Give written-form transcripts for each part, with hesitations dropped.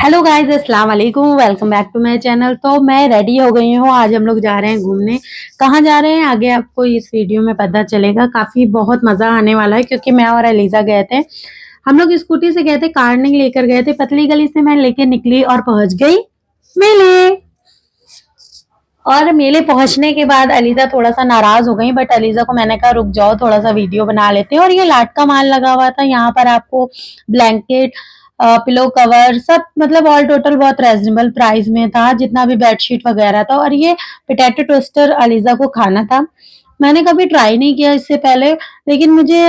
Hello guys, अस्सलाम वालेकुम। Welcome back to my channel. तो मैं रेडी हो गई हूँ। आज हम लोग जा रहे हैं घूमने। कहाँ जा रहे हैं आगे आपको इस वीडियो में पता चलेगा। काफी बहुत मजा आने वाला है क्योंकि मैं और एलिजा गए थे। हम लोग स्कूटी से गए थे, कार नहीं लेकर गए थे। पतली गली से मैं लेकर निकली और पहुंच गई मेले। और मेले पहुंचने के बाद अलीजा थोड़ा सा नाराज हो गई, बट अलीजा को मैंने कहा रुक जाओ, थोड़ा सा वीडियो बना लेते हैं। और ये लाट का माल लगा हुआ था यहाँ पर। आपको ब्लैंकेट, पिलो कवर सब मतलब ऑल टोटल बहुत रीजनेबल प्राइस में था, जितना भी बेडशीट वगैरह था। और ये पोटैटो टोस्टर अलीजा को खाना था। मैंने कभी ट्राई नहीं किया इससे पहले, लेकिन मुझे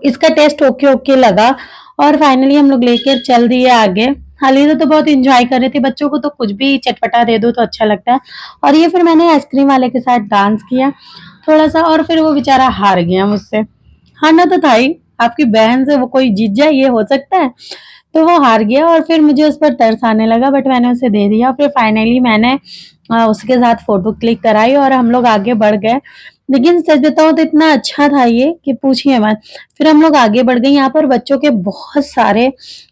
इसका टेस्ट ओके ओके लगा। और फाइनली हम लोग लेकर चल दिए आगे। अलीजा तो बहुत इंजॉय कर रही थी। बच्चों को तो कुछ भी चटपटा दे दो तो अच्छा लगता है। और ये फिर मैंने आइसक्रीम वाले के साथ डांस किया थोड़ा सा, और फिर वो बेचारा हार गया मुझसे। हारना तो था ही, आपकी बहन से वो कोई जीत जाए ये हो सकता है। तो वो हार गया और फिर मुझे उस पर तरस आने लगा, बट मैंने उसे दे दिया। फिर फाइनली मैंने उसके साथ फोटो क्लिक कराई और हम लोग आगे बढ़ गए। लेकिन सच बताऊं तो इतना अच्छा था ये कि पूछिए मत। फिर हम लोग आगे बढ़ गए। यहाँ पर बच्चों के बहुत सारे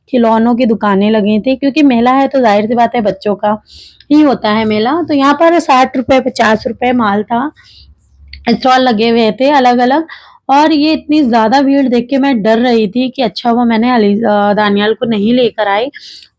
खिलौनों की दुकानें लगी थी, क्योंकि मेला है तो जाहिर सी बात है बच्चों का ही होता है मेला। तो यहाँ पर 60 रुपए 50 रुपए माल था। स्टॉल लगे हुए थे अलग अलग। और ये इतनी ज्यादा भीड़ देख के मैं डर रही थी कि अच्छा वो मैंने दानियाल को नहीं लेकर आई।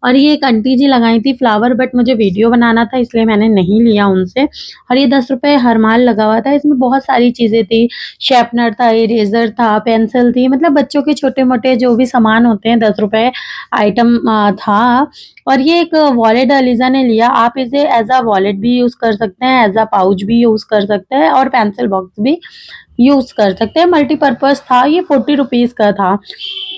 और ये एक आंटी जी लगाई थी फ्लावर, बट मुझे वीडियो बनाना था इसलिए मैंने नहीं लिया उनसे। और ये 10 रुपए हर माल लगा हुआ था। इसमें बहुत सारी चीजें थी। शेपनर था, इरेजर था, पेंसिल थी, मतलब बच्चों के छोटे मोटे जो भी सामान होते हैं 10 रुपए आइटम था। और ये एक वॉलेट अलीजा ने लिया। आप इसे एज अ वॉलेट भी यूज कर सकते हैं, एज अ पाउच भी यूज कर सकते हैं, और पेंसिल बॉक्स भी यूज कर सकते हैं। मल्टीपर्पज था। ये 40 रुपीज का था।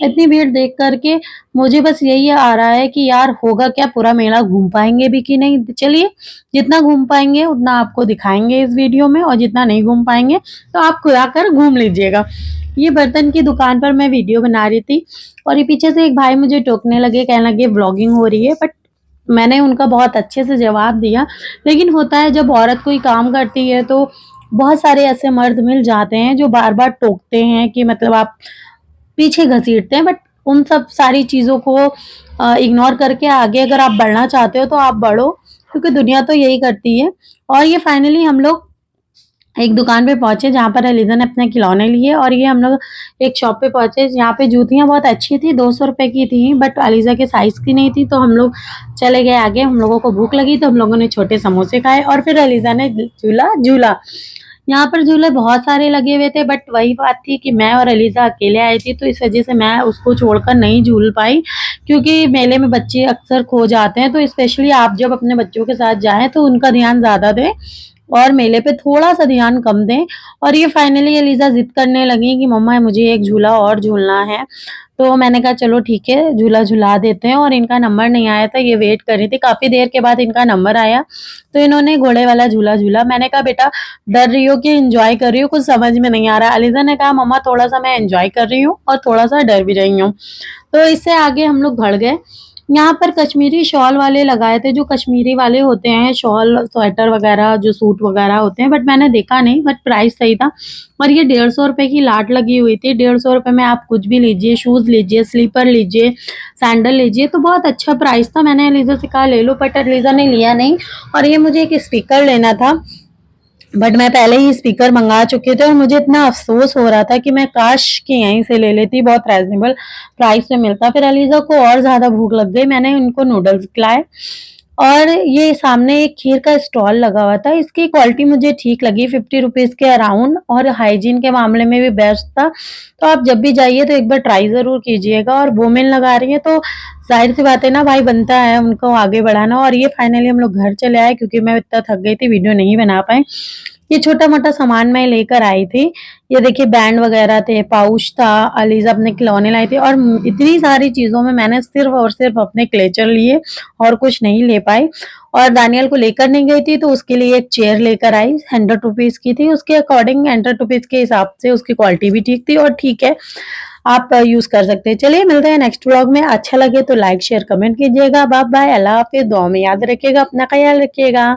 इतनी भीड़ देख करके मुझे बस यही आ रहा है कि यार होगा क्या, पूरा मेला घूम पाएंगे भी कि नहीं। चलिए, जितना घूम पाएंगे उतना आपको दिखाएंगे इस वीडियो में, और जितना नहीं घूम पाएंगे तो आप खुद आकर घूम लीजिएगा। ये बर्तन की दुकान पर मैं वीडियो बना रही थी, और ये पीछे से एक भाई मुझे टोकने लगे, कहने लगे व्लॉगिंग हो रही है। बट मैंने उनका बहुत अच्छे से जवाब दिया। लेकिन होता है जब औरत कोई काम करती है तो बहुत सारे ऐसे मर्द मिल जाते हैं जो बार बार टोकते हैं कि मतलब आप पीछे घसीटते हैं। बट उन सब सारी चीज़ों को इग्नोर करके आगे अगर आप बढ़ना चाहते हो तो आप बढ़ो, क्योंकि दुनिया तो यही करती है। और ये फाइनली हम लोग एक दुकान पे पहुंचे जहाँ पर एलिजा ने अपने खिलौने लिए। और ये हम लोग एक शॉप पे पहुंचे जहाँ पे जूतियाँ बहुत अच्छी थी, 200 रुपए की थी, बट एलिजा के साइज की नहीं थी। तो हम लोग चले गए आगे। हम लोगों को भूख लगी तो हम लोगों ने छोटे समोसे खाए, और फिर एलिजा ने झूला झूला। यहाँ पर झूले बहुत सारे लगे हुए थे, बट वही बात थी कि मैं और एलिजा अकेले आई थी, तो इस वजह से मैं उसको छोड़कर नहीं झूल पाई। क्योंकि मेले में बच्चे अक्सर खो जाते हैं, तो स्पेशली आप जब अपने बच्चों के साथ जाएं तो उनका ध्यान ज्यादा दें और मेले पे थोड़ा सा ध्यान कम दें। और ये फाइनली एलिजा जिद करने लगी कि मम्मा मुझे एक झूला और झूलना है। तो मैंने कहा चलो ठीक है, झूला झूला देते हैं। और इनका नंबर नहीं आया था, ये वेट कर रही थी। काफी देर के बाद इनका नंबर आया तो इन्होंने घोड़े वाला झूला झूला। मैंने कहा बेटा डर रही हो कि एंजॉय कर रही हो, कुछ समझ में नहीं आ रहा। अलीजा ने कहा मम्मा थोड़ा सा मैं एंजॉय कर रही हूँ और थोड़ा सा डर भी रही हूँ। तो इससे आगे हम लोग बढ़ गए। यहाँ पर कश्मीरी शॉल वाले लगाए थे, जो कश्मीरी वाले होते हैं शॉल स्वेटर वगैरह जो सूट वगैरह होते हैं, बट मैंने देखा नहीं, बट प्राइस सही था। और ये 150 रुपए की लाट लगी हुई थी। 150 रुपए में आप कुछ भी लीजिए, शूज लीजिए, स्लीपर लीजिए, सैंडल लीजिए, तो बहुत अच्छा प्राइस था। मैंने एलिजा से कहा ले लो, बट एलिजा ने लिया नहीं। और ये मुझे एक स्पीकर लेना था, बट मैं पहले ही स्पीकर मंगा चुके थे, और मुझे इतना अफसोस हो रहा था कि मैं काश कि यहीं से ले लेती, बहुत रीजनेबल प्राइस में मिलता। फिर अलीजा को और ज्यादा भूख लग गई, मैंने उनको नूडल्स खिलाए। और ये सामने एक खीर का स्टॉल लगा हुआ था। इसकी क्वालिटी मुझे ठीक लगी, 50 रुपीज के अराउंड, और हाइजीन के मामले में भी बेस्ट था। तो आप जब भी जाइए तो एक बार ट्राई जरूर कीजिएगा। और वोमेन लगा रही है तो जाहिर सी बात है ना भाई, बनता है उनको आगे बढ़ाना। और ये फाइनली हम लोग घर चले आए, क्योंकि मैं इतना थक गई थी, वीडियो नहीं बना पाए। ये छोटा मोटा सामान मैं लेकर आई थी। ये देखिए बैंड वगैरह थे, पाउच था, अलीजा अपने खिलौने लाई थी। और इतनी सारी चीजों में मैंने सिर्फ और सिर्फ अपने क्लेचर लिए और कुछ नहीं ले पाई। और दानियल को लेकर नहीं गई थी तो उसके लिए एक चेयर लेकर आई, 100 रुपीज की थी। उसके अकॉर्डिंग 100 रुपीज के हिसाब से उसकी क्वालिटी भी ठीक थी, और ठीक है आप यूज कर सकते हैं। चलिए मिलते हैं नेक्स्ट व्लॉग में। अच्छा लगे तो लाइक शेयर कमेंट कीजिएगा। बाय बाय, अल्लाह हाफिज। दुआ में याद रखिएगा, अपना ख्याल रखिएगा।